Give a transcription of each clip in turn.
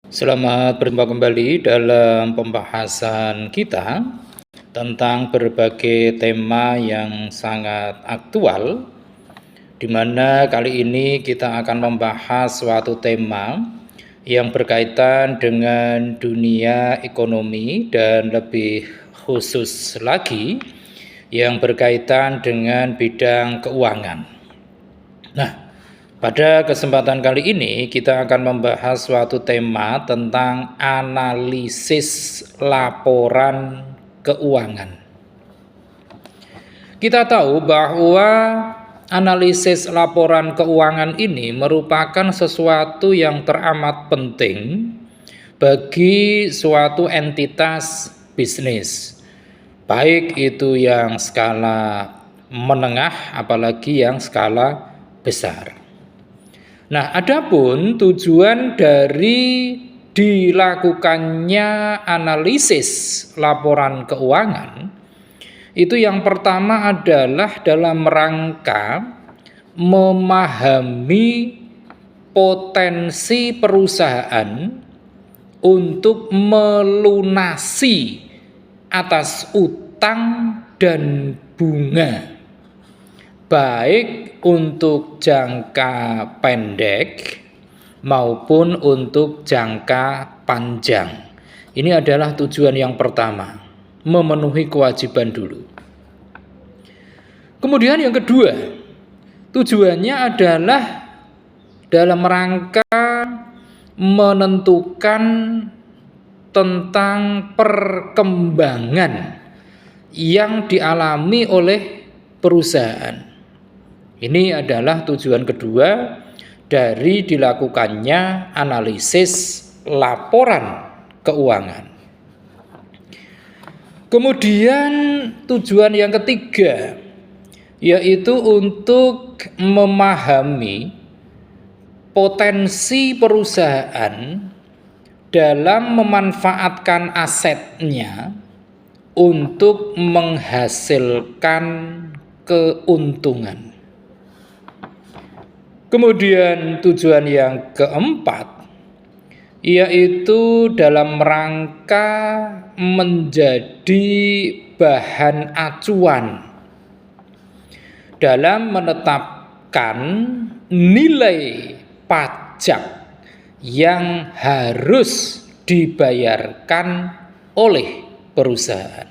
Selamat berjumpa kembali dalam pembahasan kita tentang berbagai tema yang sangat aktual, di mana kali ini kita akan membahas suatu tema yang berkaitan dengan dunia ekonomi dan lebih khusus lagi yang berkaitan dengan bidang keuangan. Nah, pada kesempatan kali ini kita akan membahas suatu tema tentang analisis laporan keuangan. Kita tahu bahwa analisis laporan keuangan ini merupakan sesuatu yang teramat penting bagi suatu entitas bisnis, baik itu yang skala menengah apalagi yang skala besar. Nah, adapun tujuan dari dilakukannya analisis laporan keuangan itu yang pertama adalah dalam rangka memahami potensi perusahaan untuk melunasi atas utang dan bunga, baik untuk jangka pendek maupun untuk jangka panjang. Ini adalah tujuan yang pertama, memenuhi kewajiban dulu. Kemudian yang kedua, tujuannya adalah dalam rangka menentukan tentang perkembangan yang dialami oleh perusahaan. Ini adalah tujuan kedua dari dilakukannya analisis laporan keuangan. Kemudian tujuan yang ketiga yaitu untuk memahami potensi perusahaan dalam memanfaatkan asetnya untuk menghasilkan keuntungan. Kemudian tujuan yang keempat yaitu dalam rangka menjadi bahan acuan dalam menetapkan nilai pajak yang harus dibayarkan oleh perusahaan.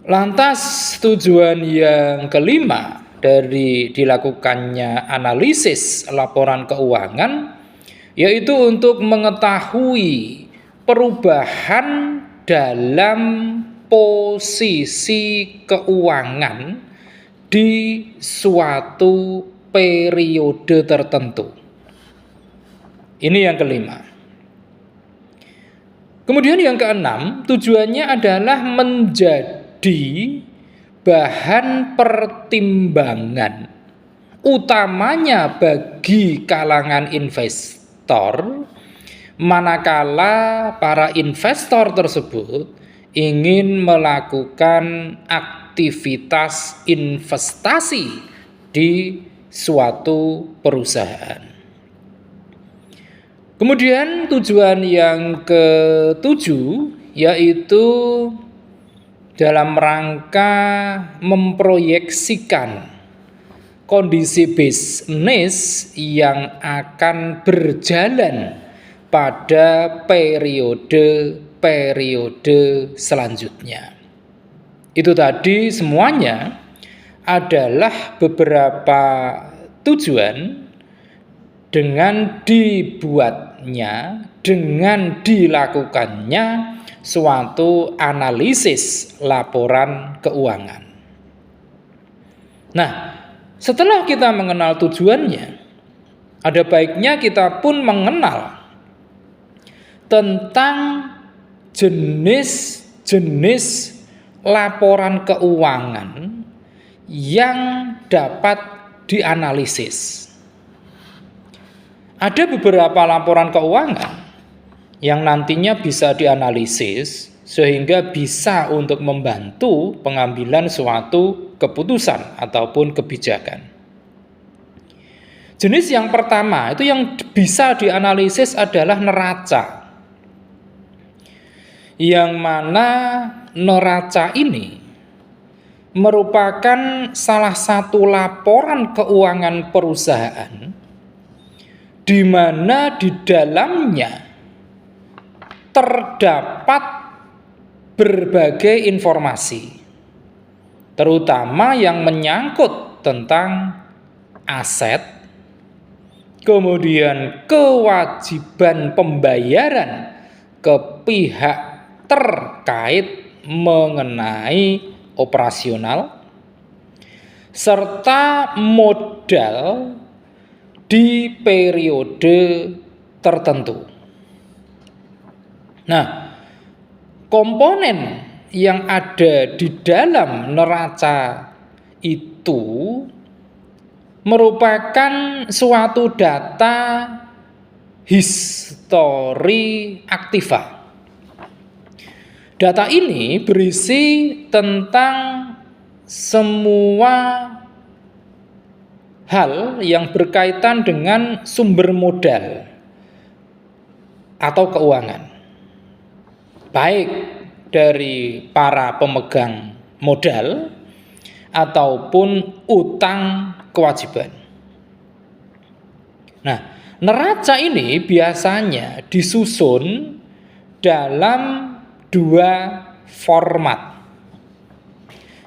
Lantas tujuan yang kelima dari dilakukannya analisis laporan keuangan yaitu untuk mengetahui perubahan dalam posisi keuangan di suatu periode tertentu. Ini yang kelima. Kemudian yang keenam, tujuannya adalah menjadi bahan pertimbangan utamanya bagi kalangan investor manakala para investor tersebut ingin melakukan aktivitas investasi di suatu perusahaan. Kemudian tujuan yang ketujuh yaitu dalam rangka memproyeksikan kondisi bisnis yang akan berjalan pada periode selanjutnya. Itu tadi semuanya adalah beberapa tujuan dengan dilakukannya suatu analisis laporan keuangan. Nah, setelah kita mengenal tujuannya, ada baiknya kita pun mengenal tentang jenis-jenis laporan keuangan yang dapat dianalisis. Ada beberapa laporan keuangan yang nantinya bisa dianalisis sehingga bisa untuk membantu pengambilan suatu keputusan ataupun kebijakan. Jenis yang pertama itu yang bisa dianalisis adalah neraca. Yang mana neraca ini merupakan salah satu laporan keuangan perusahaan di mana di dalamnya terdapat berbagai informasi, terutama yang menyangkut tentang aset, kemudian kewajiban pembayaran ke pihak terkait mengenai operasional, serta modal di periode tertentu. Nah, komponen yang ada di dalam neraca itu merupakan suatu data histori aktiva. Data ini berisi tentang semua hal yang berkaitan dengan sumber modal atau keuangan, baik dari para pemegang modal ataupun utang kewajiban. Nah, neraca ini biasanya disusun dalam dua format,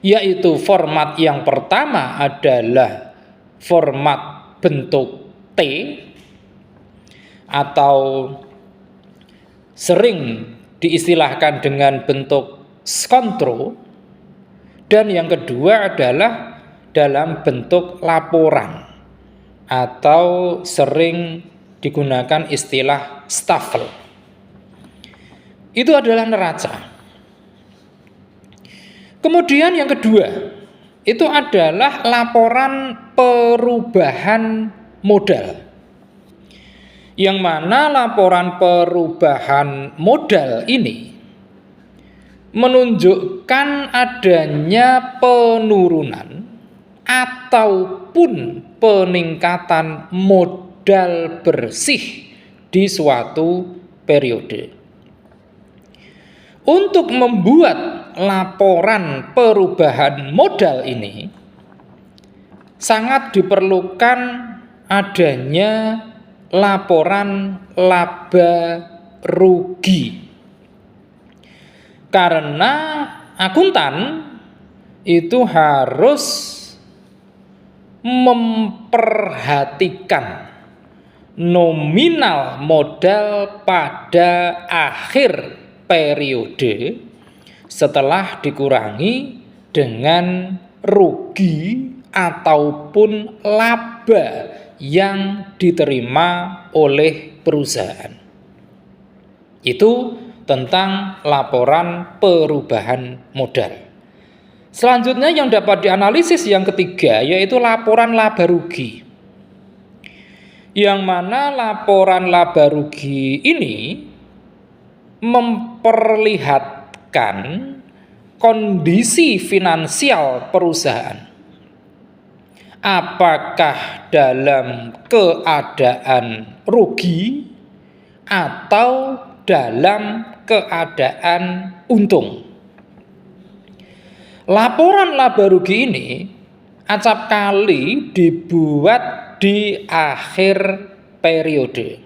yaitu format yang pertama adalah format bentuk T atau sering diistilahkan dengan bentuk skontro, dan yang kedua adalah dalam bentuk laporan atau sering digunakan istilah stafel. Itu adalah neraca. Kemudian yang kedua itu adalah laporan perubahan modal, yang mana laporan perubahan modal ini menunjukkan adanya penurunan ataupun peningkatan modal bersih di suatu periode. Untuk membuat laporan perubahan modal ini sangat diperlukan adanya laporan laba rugi, karena akuntan itu harus memperhatikan nominal modal pada akhir periode setelah dikurangi dengan rugi ataupun laba yang diterima oleh perusahaan. Itu tentang laporan perubahan modal. Selanjutnya yang dapat dianalisis yang ketiga yaitu laporan laba rugi, yang mana laporan laba rugi ini memperlihatkan kondisi finansial perusahaan, apakah dalam keadaan rugi atau dalam keadaan untung. Laporan laba rugi ini acap kali dibuat di akhir periode.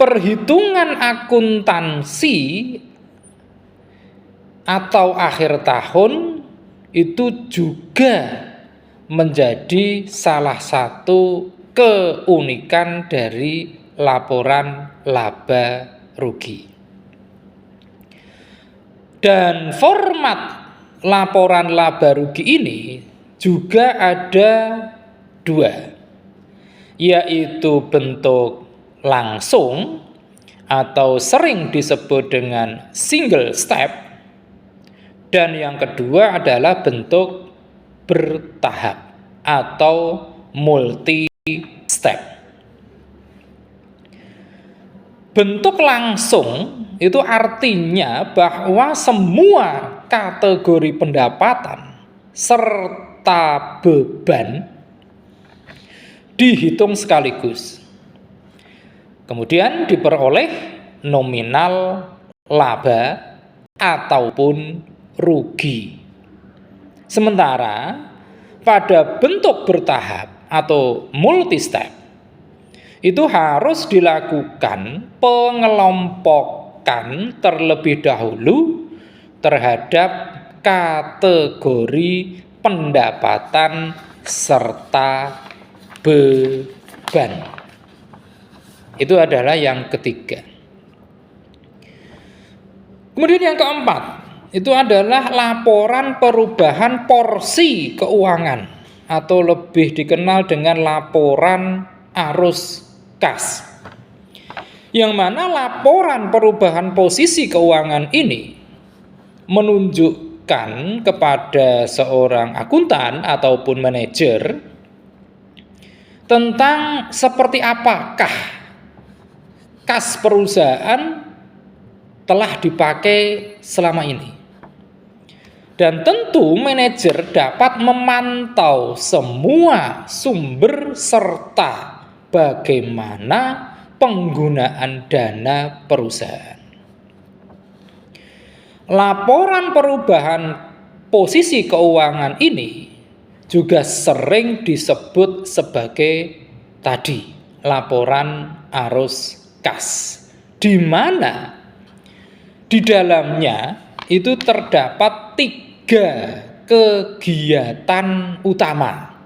Perhitungan akuntansi atau akhir tahun itu juga menjadi salah satu keunikan dari laporan laba rugi. Dan format laporan laba rugi ini juga ada dua, yaitu bentuk langsung atau sering disebut dengan single step, dan yang kedua adalah bentuk bertahap atau multi step. Bentuk langsung itu artinya bahwa semua kategori pendapatan serta beban dihitung sekaligus. Kemudian diperoleh nominal laba ataupun rugi. Sementara pada bentuk bertahap atau multi-step itu harus dilakukan pengelompokan terlebih dahulu terhadap kategori pendapatan serta beban. Itu adalah yang ketiga. Kemudian yang keempat, itu adalah laporan perubahan porsi keuangan atau lebih dikenal dengan laporan arus kas. Yang mana laporan perubahan posisi keuangan ini menunjukkan kepada seorang akuntan ataupun manajer tentang seperti apakah kas perusahaan telah dipakai selama ini. Dan tentu manajer dapat memantau semua sumber serta bagaimana penggunaan dana perusahaan. Laporan perubahan posisi keuangan ini juga sering disebut sebagai tadi laporan arus kas, di mana di dalamnya itu terdapat 3 kegiatan utama,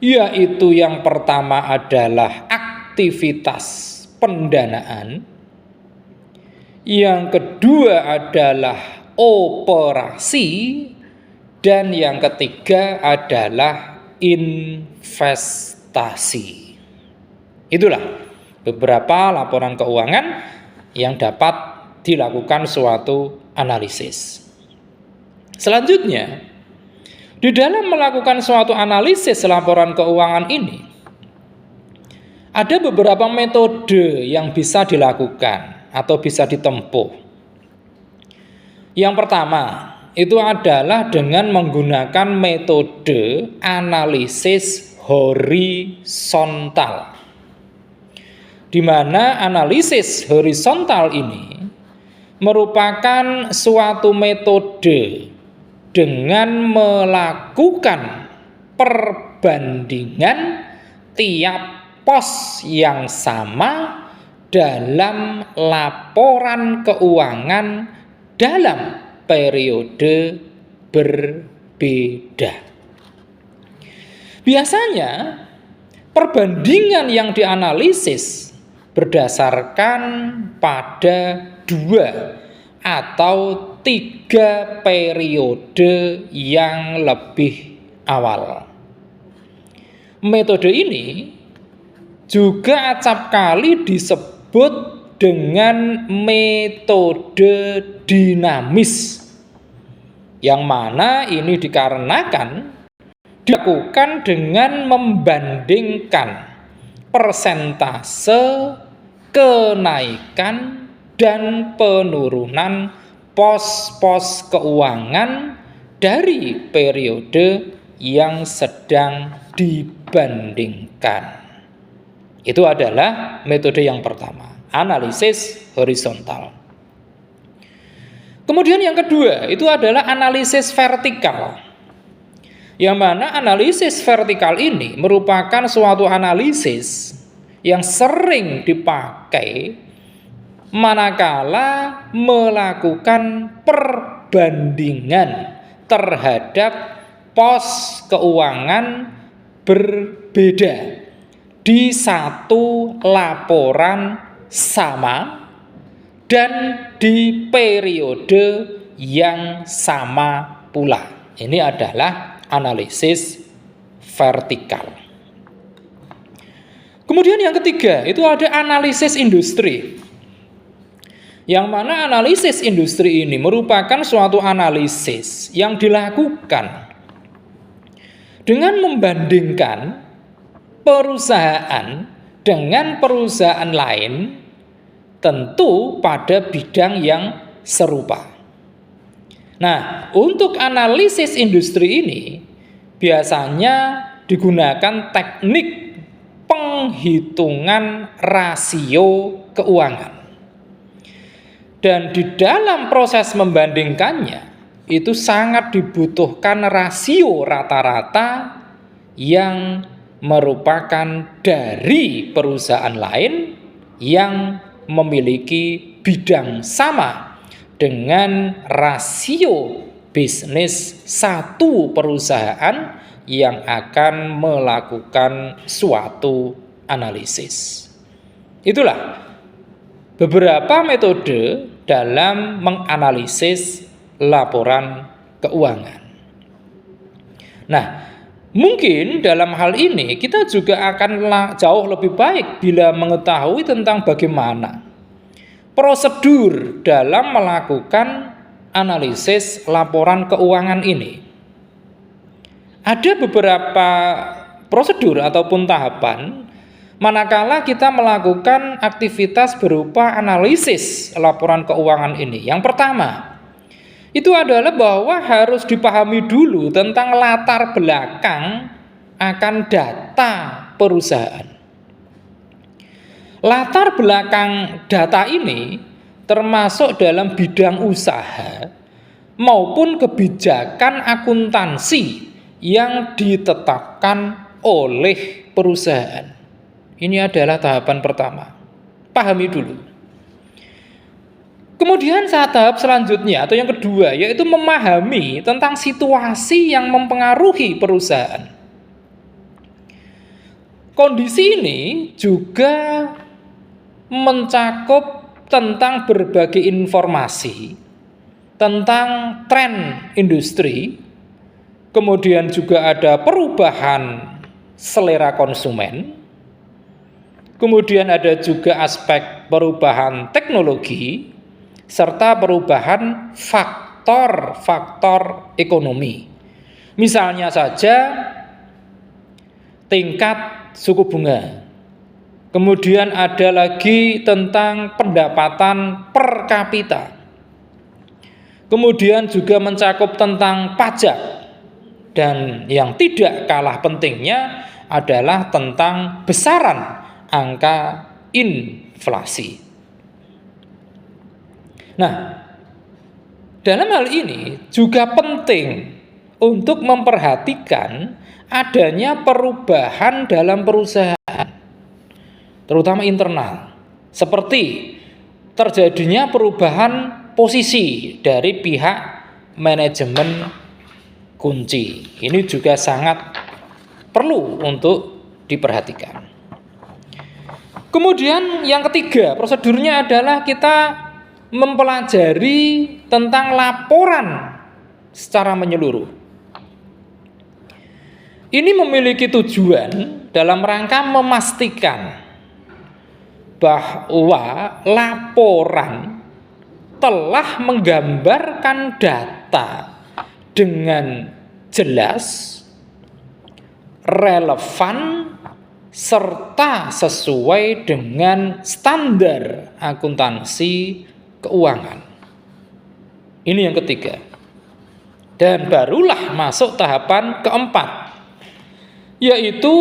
yaitu yang pertama adalah aktivitas pendanaan, yang kedua adalah operasi, dan yang ketiga adalah investasi. Itulah beberapa laporan keuangan yang dapat dilakukan suatu analisis. Selanjutnya, di dalam melakukan suatu analisis laporan keuangan ini, ada beberapa metode yang bisa dilakukan atau bisa ditempuh. Yang pertama, itu adalah dengan menggunakan metode analisis horizontal, di mana analisis horizontal ini merupakan suatu metode dengan melakukan perbandingan tiap pos yang sama dalam laporan keuangan dalam periode berbeda. Biasanya perbandingan yang dianalisis berdasarkan pada 2 atau 3 periode yang lebih awal. Metode ini juga acap kali disebut dengan metode dinamis, yang mana ini dikarenakan dilakukan dengan membandingkan persentase kenaikan dan penurunan pos-pos keuangan dari periode yang sedang dibandingkan. Itu adalah metode yang pertama, analisis horizontal. Kemudian yang kedua, itu adalah analisis vertikal. Yang mana analisis vertikal ini merupakan suatu analisis yang sering dipakai manakala melakukan perbandingan terhadap pos keuangan berbeda di satu laporan sama dan di periode yang sama pula. Ini adalah analisis vertikal. Kemudian yang ketiga, itu ada analisis industri. Yang mana analisis industri ini merupakan suatu analisis yang dilakukan dengan membandingkan perusahaan dengan perusahaan lain, tentu pada bidang yang serupa. Nah, untuk analisis industri ini biasanya digunakan teknik penghitungan rasio keuangan. Dan di dalam proses membandingkannya, itu sangat dibutuhkan rasio rata-rata yang merupakan dari perusahaan lain yang memiliki bidang sama dengan rasio bisnis satu perusahaan yang akan melakukan suatu analisis. Itulah beberapa metode dalam menganalisis laporan keuangan. Nah, mungkin dalam hal ini kita juga akan jauh lebih baik bila mengetahui tentang bagaimana prosedur dalam melakukan analisis laporan keuangan ini. Ada beberapa prosedur ataupun tahapan manakala kita melakukan aktivitas berupa analisis laporan keuangan ini. Yang pertama, itu adalah bahwa harus dipahami dulu tentang latar belakang akan data perusahaan. Latar belakang data ini termasuk dalam bidang usaha maupun kebijakan akuntansi yang ditetapkan oleh perusahaan. Ini adalah tahapan pertama. Pahami dulu. Kemudian tahap selanjutnya atau yang kedua yaitu memahami tentang situasi yang mempengaruhi perusahaan. Kondisi ini juga mencakup tentang berbagai informasi tentang tren industri, kemudian juga ada perubahan selera konsumen, kemudian ada juga aspek perubahan teknologi, serta perubahan faktor-faktor ekonomi. Misalnya saja tingkat suku bunga. Kemudian ada lagi tentang pendapatan per kapita. Kemudian juga mencakup tentang pajak. Dan yang tidak kalah pentingnya adalah tentang besaran angka inflasi. Nah, dalam hal ini juga penting untuk memperhatikan adanya perubahan dalam perusahaan, terutama internal, seperti terjadinya perubahan posisi dari pihak manajemen kunci. Ini juga sangat perlu untuk diperhatikan. Kemudian yang ketiga, prosedurnya adalah kita mempelajari tentang laporan secara menyeluruh. Ini memiliki tujuan dalam rangka memastikan bahwa laporan telah menggambarkan data dengan jelas, relevan, serta sesuai dengan standar akuntansi keuangan. Ini yang ketiga. Dan barulah masuk tahapan keempat, yaitu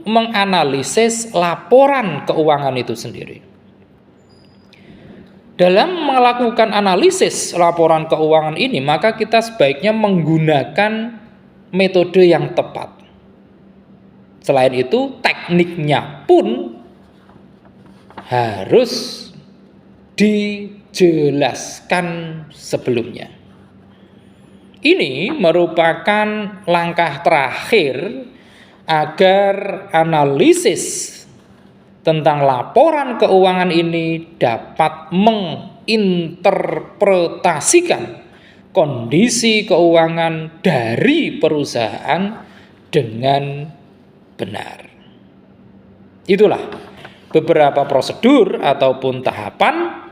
menganalisis laporan keuangan itu sendiri. Dalam melakukan analisis laporan keuangan ini, maka kita sebaiknya menggunakan metode yang tepat. Selain itu, tekniknya pun harus dijelaskan sebelumnya. Ini merupakan langkah terakhir agar analisis tentang laporan keuangan ini dapat menginterpretasikan kondisi keuangan dari perusahaan dengan benar. Itulah beberapa prosedur ataupun tahapan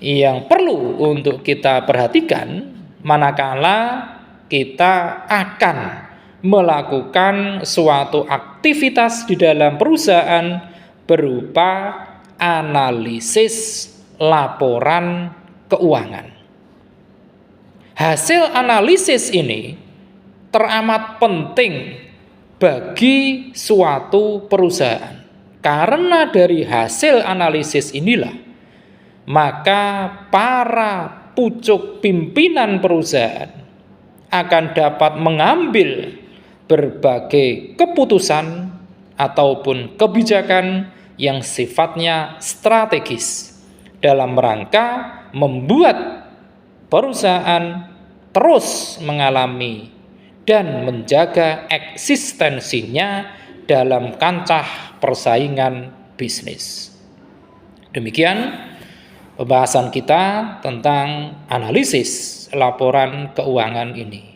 yang perlu untuk kita perhatikan manakala kita akan melakukan suatu aktivitas di dalam perusahaan berupa analisis laporan keuangan. Hasil analisis ini teramat penting bagi suatu perusahaan. Karena dari hasil analisis inilah, maka para pucuk pimpinan perusahaan akan dapat mengambil berbagai keputusan ataupun kebijakan yang sifatnya strategis dalam rangka membuat perusahaan terus mengalami dan menjaga eksistensinya dalam kancah persaingan bisnis. Demikian pembahasan kita tentang analisis laporan keuangan ini.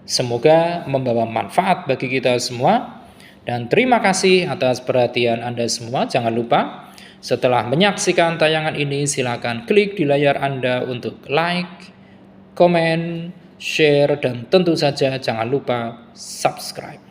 Semoga membawa manfaat bagi kita semua, dan terima kasih atas perhatian Anda semua. Jangan lupa setelah menyaksikan tayangan ini, silakan klik di layar Anda untuk like, komen, share, dan tentu saja jangan lupa subscribe.